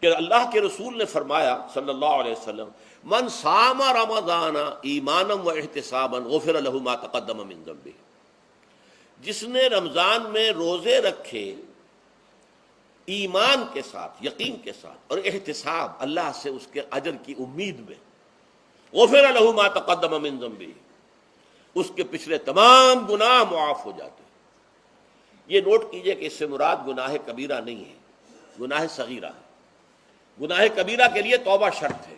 کہ اللہ کے رسول نے فرمایا صلی اللہ علیہ وسلم من صام رمضان ایمانا و احتسابا غفر له ما تقدم من ذنبه، جس نے رمضان میں روزے رکھے ایمان کے ساتھ، یقین کے ساتھ اور احتساب، اللہ سے اس کے اجر کی امید میں، غفر له ما تقدم من ذنبه، اس کے پچھلے تمام گناہ معاف ہو جاتے ہیں۔ یہ نوٹ کیجئے کہ اس سے مراد گناہ کبیرہ نہیں ہے، گناہ صغیرہ ہے۔ گناہ کبیرہ کے لیے توبہ شرط ہے،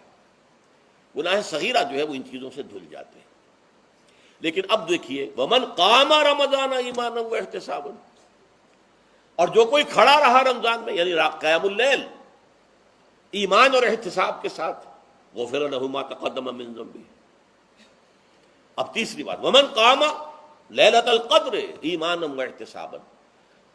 گناہ صغیرہ جو ہے وہ ان چیزوں سے دھل جاتے ہیں۔ لیکن اب دیکھیے ومن قام رمضان ایمانا و احتسابا، اور جو کوئی کھڑا رہا رمضان میں یعنی قیام اللیل ایمان اور احتساب کے ساتھ، غفر له ما تقدم من ذنبه۔ اب تیسری بات، ومن قام لیلۃ القدر ایمانا و احتسابا،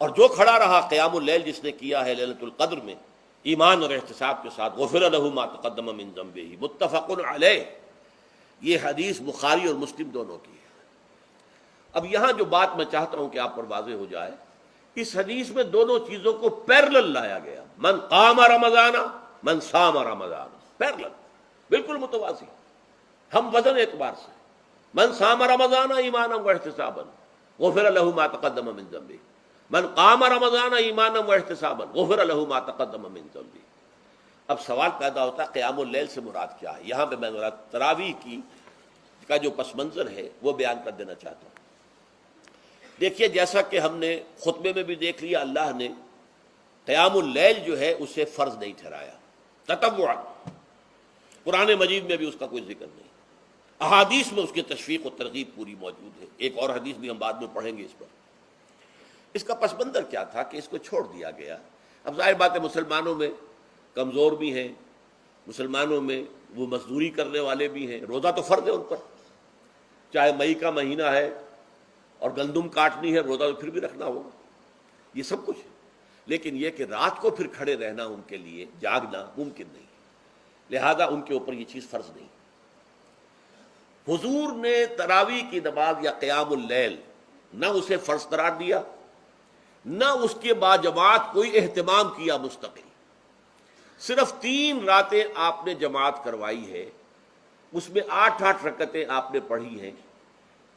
اور جو کھڑا رہا قیام اللیل جس نے کیا ہے لیلۃ القدر میں ایمان اور احتساب کے ساتھ، غفر له ما تقدم من ذنبه، متفق علیہ۔ یہ حدیث بخاری اور مسلم دونوں کی ہے۔ اب یہاں جو بات میں چاہتا ہوں کہ آپ پر واضح ہو جائے، اس حدیث میں دونوں چیزوں کو پیرلل لایا گیا، من قام رمضان من صام رمضان، پیرلل، بالکل متوازی، ہم وزن اعتبار سے، من صام رمضان ایمانا و احتسابا غفر له ما تقدم من ذنبه، من قام رمضان ایمانا و احتسابا غفر له ما تقدم من ذنبه۔ اب سوال پیدا ہوتا ہے قیام اللیل سے مراد کیا ہے؟ یہاں پہ میں تراویح کا جو پس منظر ہے وہ بیان کر دینا چاہتا ہوں۔ دیکھیے جیسا کہ ہم نے خطبے میں بھی دیکھ لیا، اللہ نے قیام اللیل جو ہے اسے فرض نہیں ٹھہرایا تطوعا، قرآن مجید میں بھی اس کا کوئی ذکر نہیں، احادیث میں اس کی تشویق و ترغیب پوری موجود ہے۔ ایک اور حدیث بھی ہم بعد میں پڑھیں گے اس پر۔ اس کا پس منظر کیا تھا کہ اس کو چھوڑ دیا گیا۔ اب ظاہر بات ہے مسلمانوں میں کمزور بھی ہیں، مسلمانوں میں وہ مزدوری کرنے والے بھی ہیں، روزہ تو فرض ہے ان پر، چاہے مئی کا مہینہ ہے اور گندم کاٹنی ہے، روزہ تو پھر بھی رکھنا ہوگا، یہ سب کچھ ہے۔ لیکن یہ کہ رات کو پھر کھڑے رہنا ان کے لیے، جاگنا ممکن نہیں، لہذا ان کے اوپر یہ چیز فرض نہیں۔ حضور نے تراویح کی نماز یا قیام اللیل نہ اسے فرض قرار دیا، نہ اس کے بعد جماعت کوئی اہتمام کیا مستقل، صرف 3 راتیں آپ نے جماعت کروائی ہے، اس میں 8 رکعتیں آپ نے پڑھی ہیں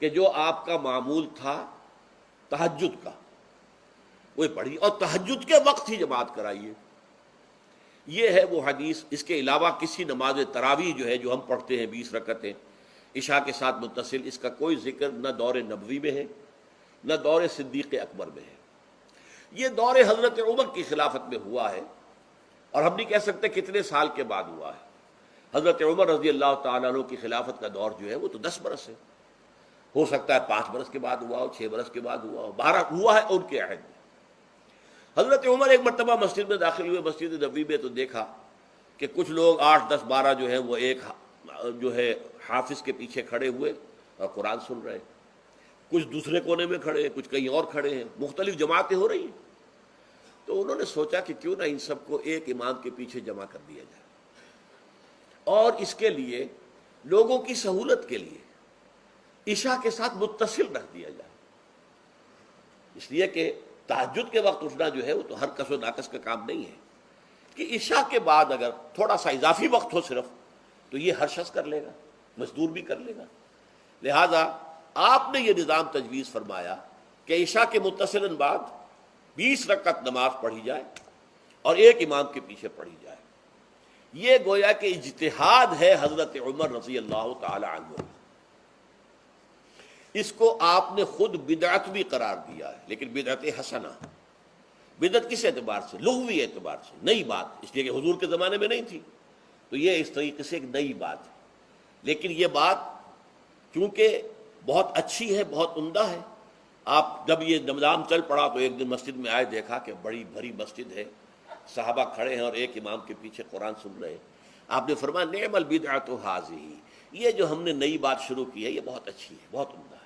کہ جو آپ کا معمول تھا تہجد کا وہ پڑھی، اور تہجد کے وقت ہی جماعت کرائی ہے۔ یہ ہے وہ حدیث۔ اس کے علاوہ کسی نماز تراویح جو ہے جو ہم پڑھتے ہیں 20 رکعتیں عشاء کے ساتھ متصل، اس کا کوئی ذکر نہ دور نبوی میں ہے نہ دور صدیق اکبر میں ہے۔ یہ دور حضرت عمر کی خلافت میں ہوا ہے، اور ہم نہیں کہہ سکتے کتنے سال کے بعد ہوا ہے۔ حضرت عمر رضی اللہ تعالیٰ عنہ کی خلافت کا دور جو ہے وہ تو 10 برس ہے، ہو سکتا ہے 5 برس کے بعد ہوا ہو، 6 برس کے بعد ہوا ہو، 12 ہوا ہے ان کے عہد میں۔ حضرت عمر ایک مرتبہ مسجد میں داخل ہوئے، مسجد نبوی میں، تو دیکھا کہ کچھ لوگ 8 10 12 جو ہے وہ ایک جو ہے حافظ کے پیچھے کھڑے ہوئے اور قرآن سن رہے، کچھ دوسرے کونے میں کھڑے ہیں، کچھ کہیں اور کھڑے ہیں، مختلف جماعتیں ہو رہی ہیں۔ تو انہوں نے سوچا کہ کیوں نہ ان سب کو ایک امام کے پیچھے جمع کر دیا جائے، اور اس کے لیے لوگوں کی سہولت کے لیے عشاء کے ساتھ متصل رکھ دیا جائے، اس لیے کہ تہجد کے وقت اٹھنا جو ہے وہ تو ہر کس و ناقص کا کام نہیں ہے، کہ عشاء کے بعد اگر تھوڑا سا اضافی وقت ہو صرف تو یہ ہر شخص کر لے گا، مزدور بھی کر لے گا۔ لہذا آپ نے یہ نظام تجویز فرمایا کہ عشاء کے متصلاً بعد 20 رکعت نماز پڑھی جائے اور ایک امام کے پیچھے پڑھی جائے۔ یہ گویا کہ اجتہاد ہے حضرت عمر رضی اللہ تعالی عنہ، اس کو آپ نے خود بدعت بھی قرار دیا ہے، لیکن بدعت حسنہ۔ بدعت کس اعتبار سے؟ لغوی اعتبار سے، نئی بات، اس لیے کہ حضور کے زمانے میں نہیں تھی، تو یہ اس طریقے سے ایک نئی بات ہے۔ لیکن یہ بات چونکہ بہت اچھی ہے، بہت عمدہ ہے، آپ جب یہ نظام چل پڑا تو ایک دن مسجد میں آئے، دیکھا کہ بڑی بھری مسجد ہے، صحابہ کھڑے ہیں اور ایک امام کے پیچھے قرآن سن رہے ہیں۔ آپ نے فرمایا نعم البدعۃ ھذہ، یہ جو ہم نے نئی بات شروع کی ہے یہ بہت اچھی ہے، بہت عمدہ ہے۔